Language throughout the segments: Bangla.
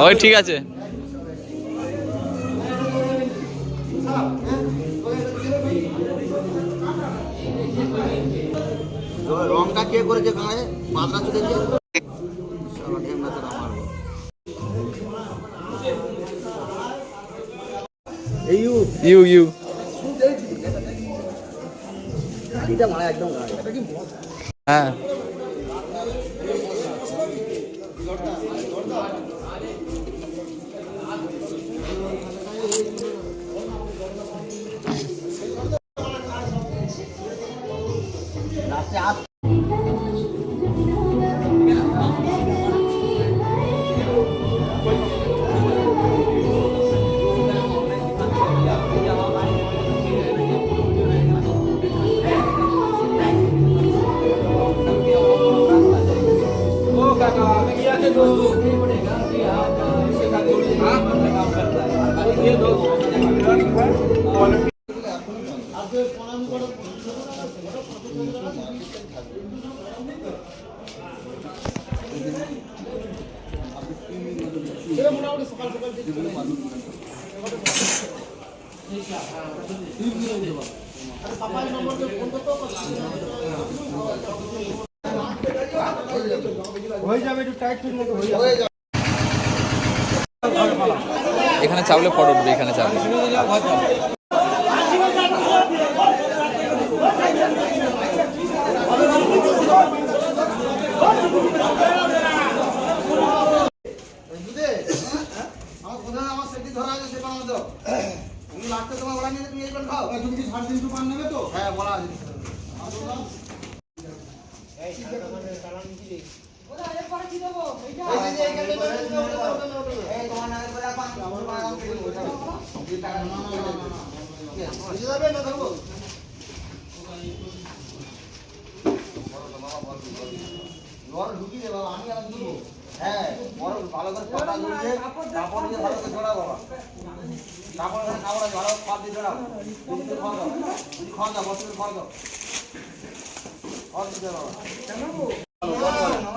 ওই ঠিক আছে। রংটা কে করেছে গায়ে মাদ্রা চলেছে ইউ ইউ হ্যাঁ এখানে চাপলে ফটো উঠবে, এখানে চাপলে। হ্যাঁ ভালো করে পাতা দিয়ে কাপড় দিয়ে ভালো করে জড়া বাবা কাপড় ভালো পাত দিয়ে জড়াও খাওয়া দাও বসে খাওয়া দাও আর দিতে বাবা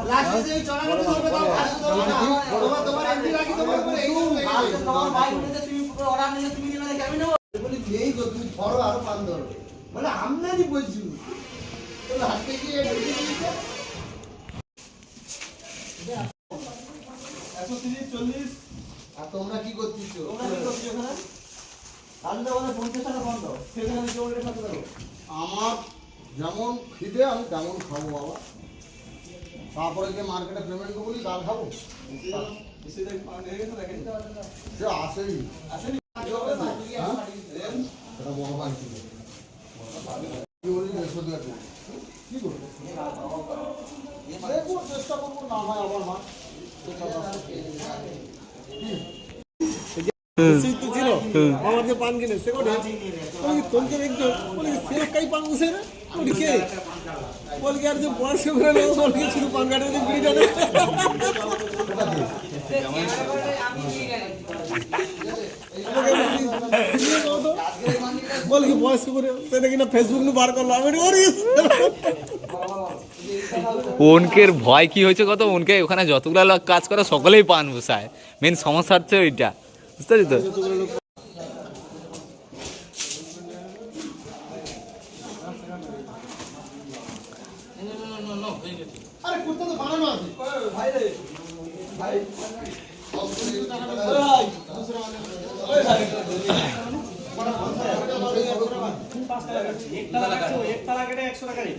লাস্টে যে চড়ানো করবে তোমার এমডি রাখি তোমার উপরে এই তোমার বাইক নিতে তুমি অর্ডার নিলে তুমি নিলে কেমন নেব বলি নেই তো তুমি ধরো আরো পান ধরো মানে আমনানি বলছি তো হাতে কি ঢুকে দিয়েছে 130 আর তোমরা কি করতেছো এখানে আজকে বলে 50 টাকা বন্ধ সেখানে জোরে খাতে দাও আমার যেমন খিদে আমি তেমন খাবো বাবা তারপরে যে মার্কেটে পেমেন্ট করব বলি ডাল খাবো বেশি দেখ পান হয়ে গেছে দেখেন যে আসেই এটা বড় ভাই ছিল কি বলি দেশো দিয়া কি করব দেখো চেষ্টা করব না হয় আমার মা আমাদের পান কিনে সে কোথায় তোমকে একজন বলি সে কাই পান বসে রে বলি কে বলি আর যে বয়স করে লোক বলি শুধু পান কাটে দিয়ে বিড়ি টানে বলি কি বয়স করে সেটা কিনা ফেসবুক নু বার করলো আমি ওনকের ভয় কি হয়েছে কত, ওনকে ওখানে যতগুলো লোক কাজ করে সকলেই পান বসায়, মেন সমস্যা হচ্ছে ওইটা, বুঝতে পারছি তো। আরে কুত্তা তো বানানো আছে ভাই রে ভাই एक ताला 100 টাকা रे